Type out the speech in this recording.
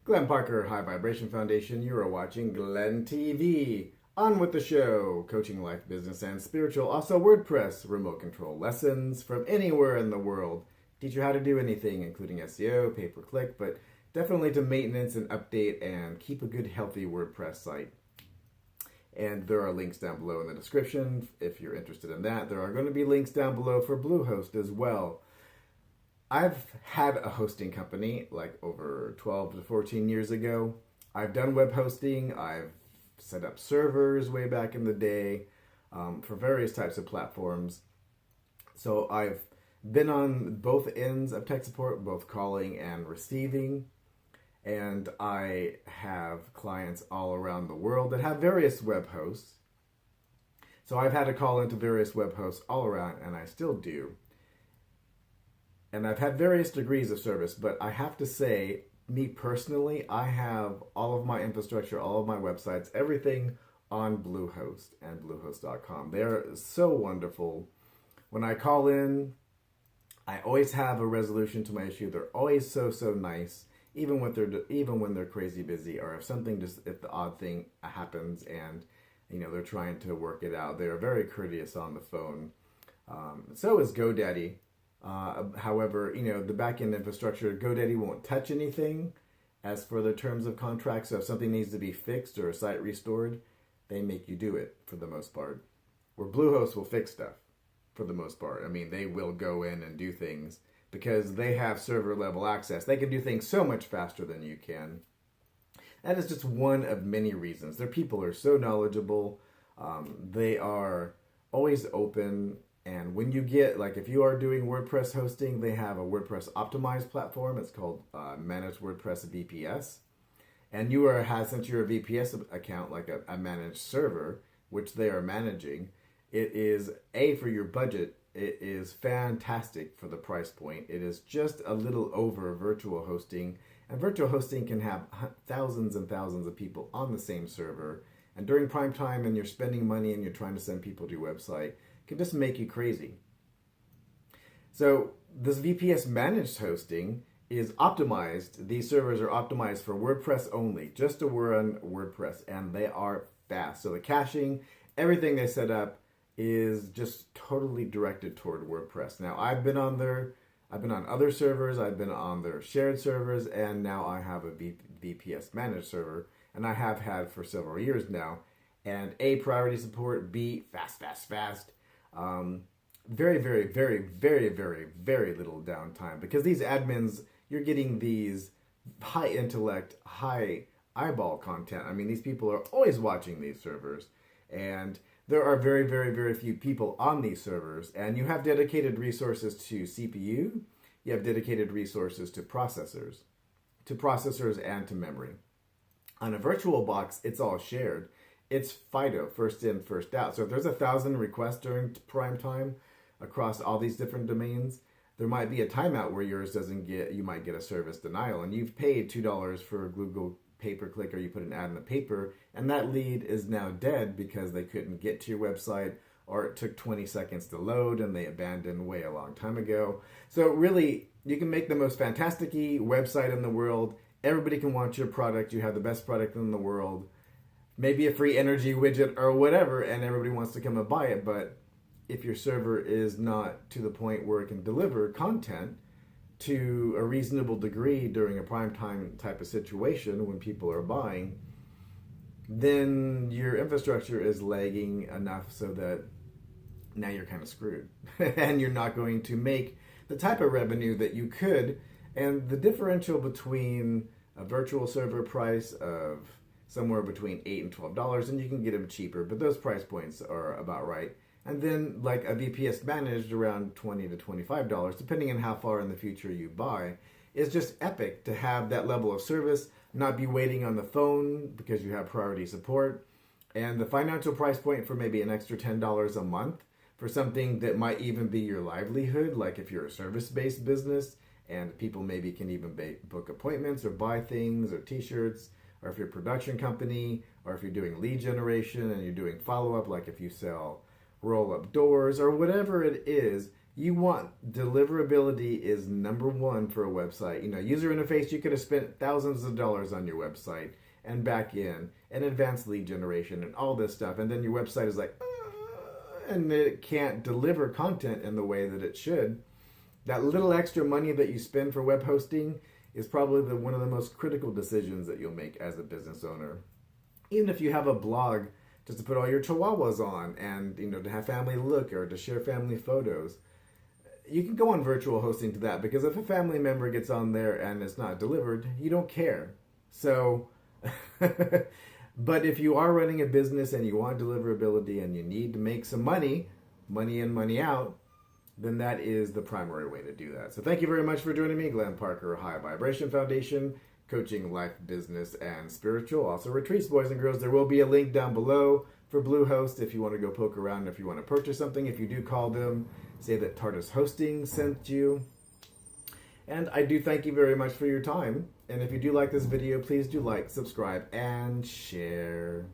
Glenn Parker, High Vibration Foundation. You are watching Glenn TV. On with the show. Coaching life, business, and spiritual. Also WordPress, remote control lessons from anywhere in the world. Teach you how to do anything, including SEO, pay-per-click, but definitely to maintenance and update and keep a good, healthy WordPress site. And there are links down below in the description if you're interested in that. There are going to be links down below for Bluehost as well. I've had a hosting company like over 12 to 14 years ago. I've done web hosting. I've set up servers way back in the day for various types of platforms. So I've been on both ends of tech support, both calling and receiving. And I have clients all around the world that have various web hosts. So I've had to call into various web hosts all around, and I still do. And I've had various degrees of service, but I have to say, me personally, I have all of my infrastructure, all of my websites, everything on Bluehost and Bluehost.com. They're so wonderful. When I call in, I always have a resolution to my issue. They're always so nice, even when they're crazy busy, or if the odd thing happens and they're trying to work it out. They're very courteous on the phone. So is GoDaddy. However, the back-end infrastructure, GoDaddy won't touch anything as for the terms of contract. So if something needs to be fixed or a site restored, they make you do it for the most part. Where Bluehost will fix stuff for the most part. I mean, they will go in and do things because they have server level access. They can do things so much faster than you can. That is just one of many reasons. Their people are so knowledgeable. They are always open. And when you get, if you are doing WordPress hosting, they have a WordPress optimized platform. It's called Managed WordPress VPS. And since you're a VPS account, like a managed server, which they are managing, it is for your budget. It is fantastic for the price point. It is just a little over virtual hosting. And virtual hosting can have thousands and thousands of people on the same server. And during prime time and you're spending money and you're trying to send people to your website, can just make you crazy. So this VPS managed hosting is optimized. These servers are optimized for WordPress only, just to run WordPress, and they are fast. So the caching, everything they set up is just totally directed toward WordPress. Now I've been on other servers, I've been on their shared servers, and now I have a VPS managed server, and I have had for several years now. And A, priority support, B, fast. Very little downtime, because these admins, you're getting these high intellect, high eyeball content. I mean, these people are always watching these servers, and there are very few people on these servers, and you have dedicated resources to CPU, you have dedicated resources to processors and to memory. On a virtual box, it's all shared. It's FIDO, first in, first out. So if there's 1,000 requests during prime time across all these different domains, there might be a timeout where yours you might get a service denial, and you've paid $2 for Google pay-per-click, or you put an ad in the paper, and that lead is now dead because they couldn't get to your website, or it took 20 seconds to load and they abandoned way a long time ago. So really, you can make the most fantastic-y website in the world. Everybody can want your product. You have the best product in the world. Maybe a free energy widget or whatever, and everybody wants to come and buy it. But if your server is not to the point where it can deliver content to a reasonable degree during a prime time type of situation when people are buying, then your infrastructure is lagging enough so that now you're kind of screwed. And you're not going to make the type of revenue that you could. And the differential between a virtual server price of somewhere between $8 and $12, and you can get them cheaper, but those price points are about right. And then like a VPS managed around $20 to $25, depending on how far in the future you buy, is just epic to have that level of service, not be waiting on the phone because you have priority support. And the financial price point for maybe an extra $10 a month for something that might even be your livelihood, like if you're a service-based business and people maybe can even book appointments or buy things or t-shirts, or if you're a production company, or if you're doing lead generation and you're doing follow-up, like if you sell roll-up doors or whatever it is, You want deliverability is number one for a website. User interface, you could have spent thousands of dollars on your website and back in and advanced lead generation and all this stuff. And then your website is like, and it can't deliver content in the way that it should. That little extra money that you spend for web hosting is probably one of the most critical decisions that you'll make as a business owner. Even if you have a blog just to put all your chihuahuas on and, to have family look or to share family photos, you can go on virtual hosting to that, because if a family member gets on there and it's not delivered, you don't care. So, but if you are running a business and you want deliverability and you need to make some money in, money out, then that is the primary way to do that. So thank you very much for joining me, Glenn Parker, High Vibration Foundation, coaching life, business, and spiritual. Also retreats, boys and girls. There will be a link down below for Bluehost if you want to go poke around, if you want to purchase something. If you do call them, say that TARDIS Hosting sent you. And I do thank you very much for your time. And if you do like this video, please do like, subscribe, and share.